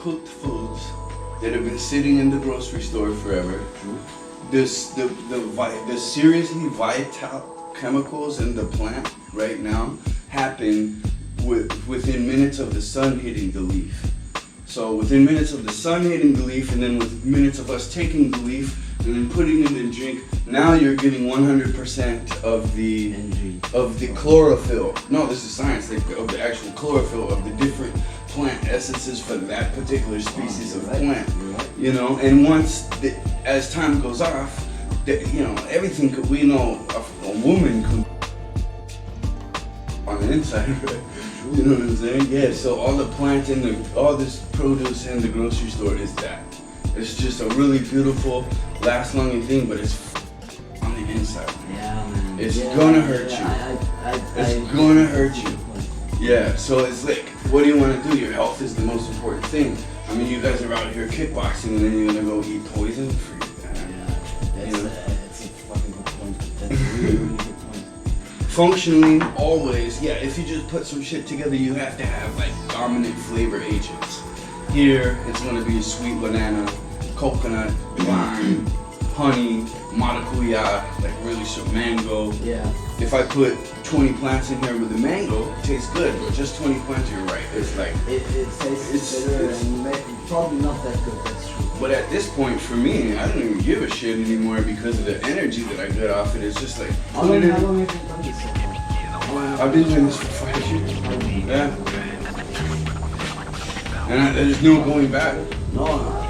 cooked foods that have been sitting in the grocery store forever. The seriously vital chemicals in the plant right now happen within minutes of the sun hitting the leaf. So within minutes of the sun hitting the leaf, and then with minutes of us taking the leaf and then putting it in the drink, now you're getting 100% of the chlorophyll. No, this is science. Of the actual chlorophyll of the different plant essences for that particular species of plant. You know, and as time goes off, everything we know a woman could on the inside, right? You know what I'm saying? Yeah, so all the plant all this produce in the grocery store is that. It's just a really beautiful, last-longing thing, but it's on the inside. Yeah, man. It's gonna hurt you. It's gonna hurt you. Yeah, so it's like, what do you want to do? Your health is the most important thing. I mean, you guys are out here kickboxing and then you're gonna go eat poison for you. That's a fucking good point. That's a really, really good point. Functionally, always, yeah, if you just put some shit together, you have to have like dominant flavor agents. Here, it's gonna be sweet banana, coconut, lime, honey, maracuya, like really some mango. Yeah. If I put 20 plants in here with the mango, it tastes good, but just 20 plants, you're right. It's like... It tastes bitter and probably not that good, that's true. But at this point, for me, I don't even give a shit anymore because of the energy that I get off it. It's just like... How long have you done this so far? I've been doing this for 5 years. Yeah. And there's no going back. No.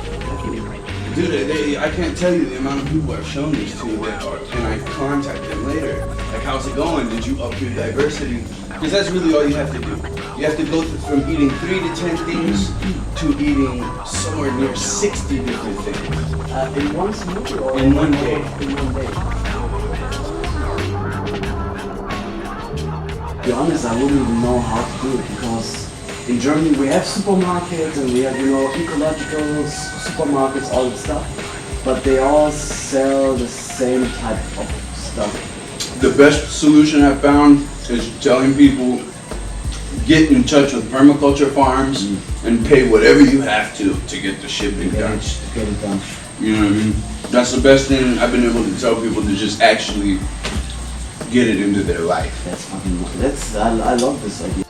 Dude, I can't tell you the amount of people I've shown this to and I contact them later. Like, how's it going? Did you up your diversity? Because that's really all you have to do. You have to go from eating 3 to 10 things to eating somewhere near 60 different things. In one smoothie or in one day? In one day. To be honest, I wouldn't even know how to do it because in Germany we have supermarkets and we have, ecological supermarkets, all that stuff, but they all sell the same type of stuff. The best solution I've found is telling people, get in touch with permaculture farms and pay whatever you have to get the shipping done. To get it done. You know what I mean? That's the best thing I've been able to tell people, to just actually get it into their life. That's fucking, I love this idea.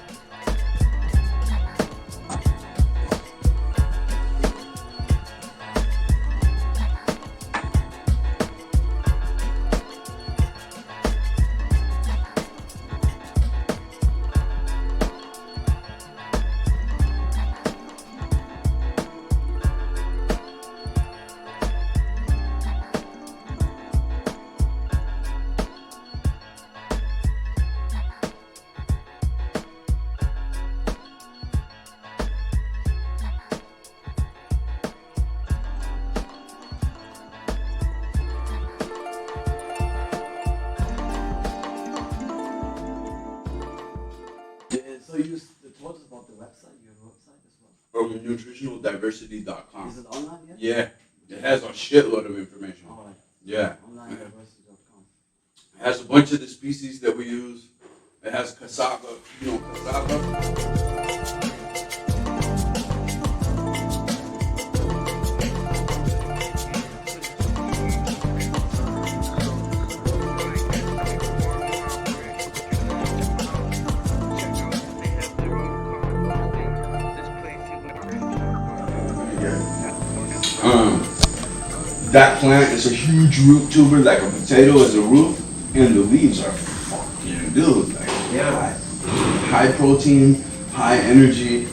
So you told us about the website, your website as well? Nutritionaldiversity.com. Is it online yet? Yeah, it has a shitload of information. Alright. Yeah. Onlinediversity.com. It has a bunch of the species that we use. It has cassava, cassava. That plant is a huge root tuber, like a potato is a root, and the leaves are fucking, dude, like, high protein, high energy.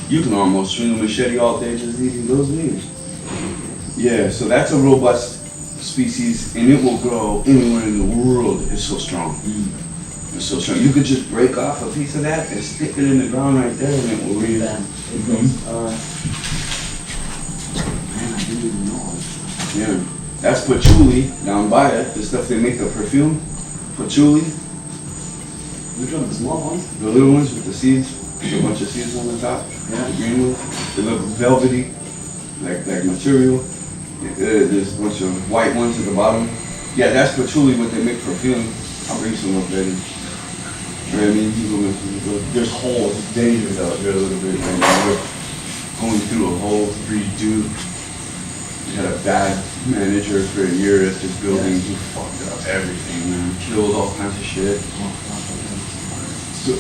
You can almost swing a machete all day just eating those leaves. Yeah, so that's a robust species, and it will grow anywhere in the world. It's so strong. It's so strong. You could just break off a piece of that and stick it in the ground right there, and it will really. Yeah, that's patchouli down by it, the stuff they make the perfume. Patchouli. Which one? The small ones? The little ones with the seeds, with a bunch of seeds on the top. Yeah. The green ones. They look velvety, like material. There's a bunch of white ones at the bottom. Yeah, that's patchouli, what they make perfume. I'll bring some up later. I mean, there's holes, it's dangerous out there a little bit. going through a whole redo. We had a bad manager for a year at this building. He fucked up everything, man. Killed all kinds of shit. So,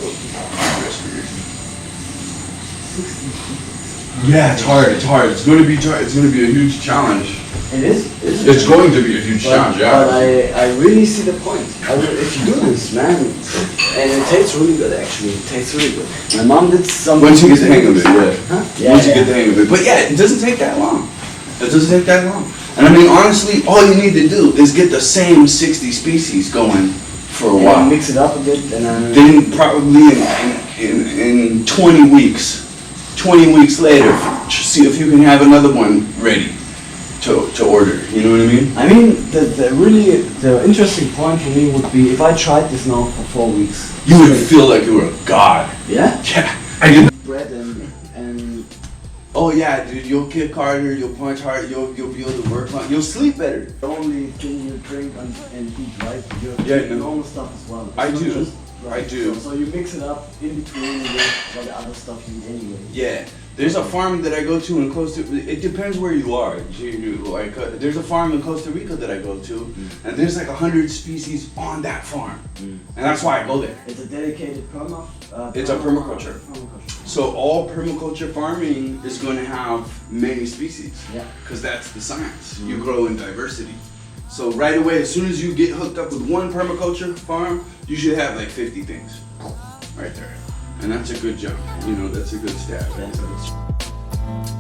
yeah, it's hard. It's hard. It's going to be a huge challenge. It is. It's going to be a huge challenge. Yeah. But I really see the point. If you do this, man, and it tastes really good. Actually, it tastes really good. My mom did some. Once you get the hang of it, yeah. Huh? Yeah. Once you get the hang of it, but yeah, it doesn't take that long. It doesn't take that long. And I mean, honestly, all you need to do is get the same 60 species going for a while. Mix it up a bit, and then probably in 20 weeks later, see if you can have another one ready to order. You know what I mean? I mean, the interesting point for me would be if I tried this now for 4 weeks. You would feel like you were a god. Yeah? Yeah. I did. Bread and oh yeah, dude, you'll kick harder, you'll punch harder, you'll be able to work on, you'll sleep better. the only thing you drink and eat, right? You're Yeah, drinking no. normal stuff as well. It's I not do. just, right? I do. So you mix it up in between with all the other stuff you eat anyway. Yeah, there's a farm that I go to in Costa. It depends where you are. Like, there's a farm in Costa Rica that I go to, and there's like 100 species on that farm, and that's why I go there. It's a dedicated It's a permaculture. So all permaculture farming is going to have many species, Yeah. because that's the science. You grow in diversity. So right away, as soon as you get hooked up with one permaculture farm, you should have like 50 things right there. And that's a good jump. You know, that's a good stat. That's a good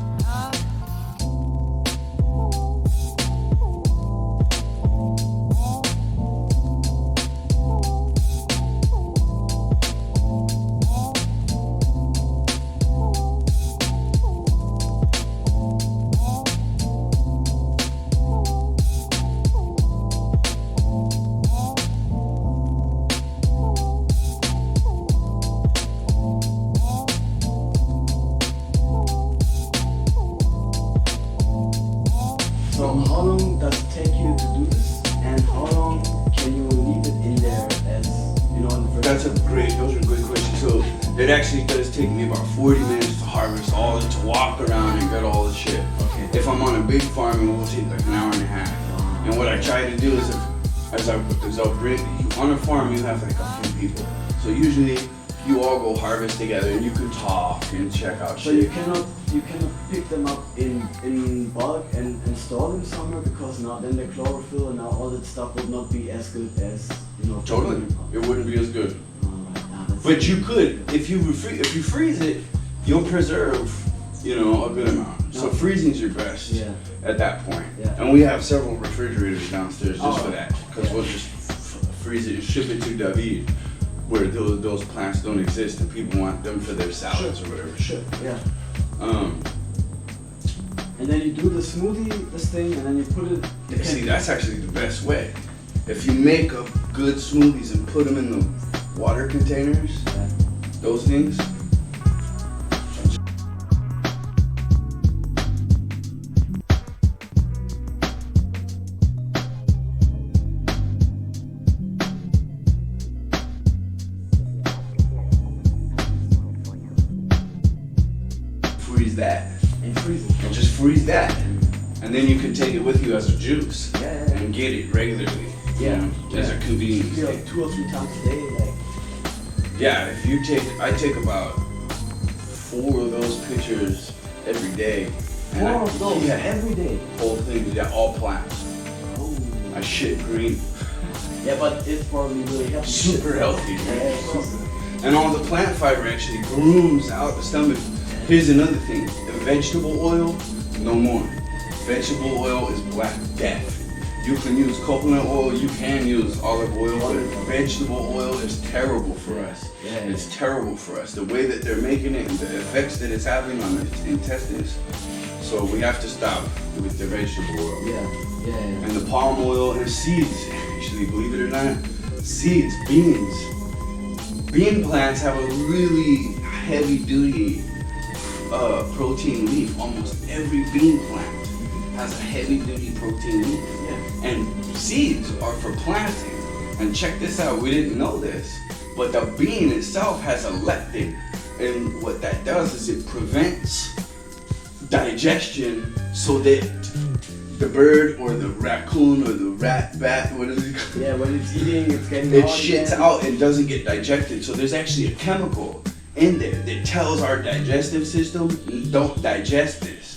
So how long does it take you to do this, and how long can you leave it in there as, you know, in the Those are great questions. So it actually does take me about 40 minutes to harvest all of it, to walk around and get all the shit. Okay. If I'm on a big farm, it will take like an hour and a half. And what I try to do is, I'll bring, on a farm you have like a few people. So usually you all go harvest together and you can talk and check out So shit. you cannot pick them up in bulk and store them somewhere, because now then the chlorophyll and now all that stuff would not be as good as, you know. Totally, it wouldn't be as good. That's But you could, if you freeze it, you'll preserve, you know, a good amount. So Yeah. freezing's your best Yeah. at that point. Yeah. And we have several refrigerators downstairs just Oh. for that, because we'll just freeze it and ship it to David, where those plants don't exist and people want them for their salads or whatever. Sure. Yeah. Um, And then you do the smoothie, this thing, and then you put it. see, that's actually the best way. If you make up good smoothies and put them in the water containers, Yeah. those things. Freeze that. And freeze it. And just freeze that. And then you can take it with you as a juice. Yeah, yeah. And get it regularly. Yeah. As a convenience You know, thing. 2 or 3 times a day, like. Yeah, if you I take about 4 of those pictures every day. And 4 of those yeah, every day. whole thing, yeah, all plants. Oh. I shit green. Yeah, but it's probably really healthy. Super healthy, Yeah, man. super. And all the plant fiber actually grooms out the stomach. Here's another thing. The vegetable oil, no more. Vegetable oil is black death. You can use coconut oil, you can use olive oil, but vegetable oil is terrible for us. Yeah. It's terrible for us. The way that they're making it and the effects that it's having on the intestines. So we have to stop with the vegetable oil. Yeah. And the palm oil and seeds, actually, believe it or not, seeds, beans. Bean plants have a really heavy duty protein leaf. Almost every bean plant has a heavy duty protein leaf. Yeah. And seeds are for planting. And check this out, we didn't know this, but the bean itself has a lectin. And what that does is it prevents digestion so that the bird or the raccoon or the bat, what is it called? Yeah, when it's eating, it's getting It out shits again. out and doesn't get digested. So there's actually a chemical in there that tells our digestive system, don't digest this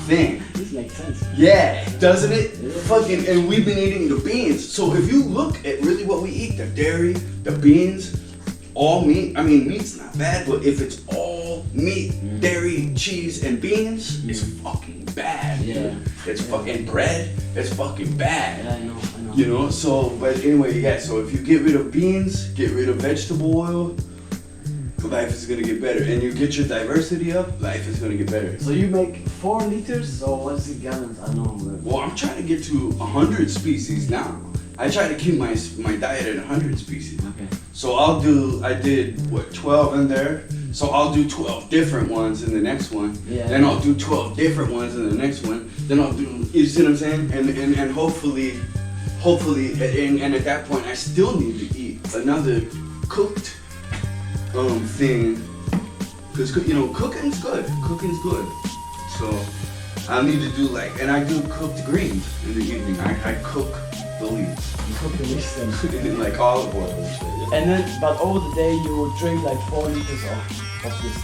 thing. This makes sense. Yeah, doesn't it? Yeah. Fucking, and we've been eating the beans. So if you look at really what we eat, the dairy, the beans, all meat. I mean, meat's not bad, but if it's all meat, dairy, cheese, and beans, it's fucking bad. Yeah. It's fucking bread. It's fucking bad. Yeah, I know. You know. So, but anyway, yeah. So if you get rid of beans, get rid of vegetable oil, life is gonna get better. And you get your diversity up, life is gonna get better. So you make 4 liters, or what's it gallons? I don't know. Well, I'm trying to get to 100 species now. I try to keep my diet at 100 species. Okay. So I did 12 in there. So I'll do 12 different ones in the next one. Yeah. Then I'll do 12 different ones in the next one. Then I'll do, you see what I'm saying? And hopefully, and at that point I still need to eat another cooked thing. Cause you know, cooking's good. So I need to do and I do cooked greens in the evening. I cook the leaves. You cook the leaves then. In olive oil and shit. And then, but over the day you drink 4 liters of this.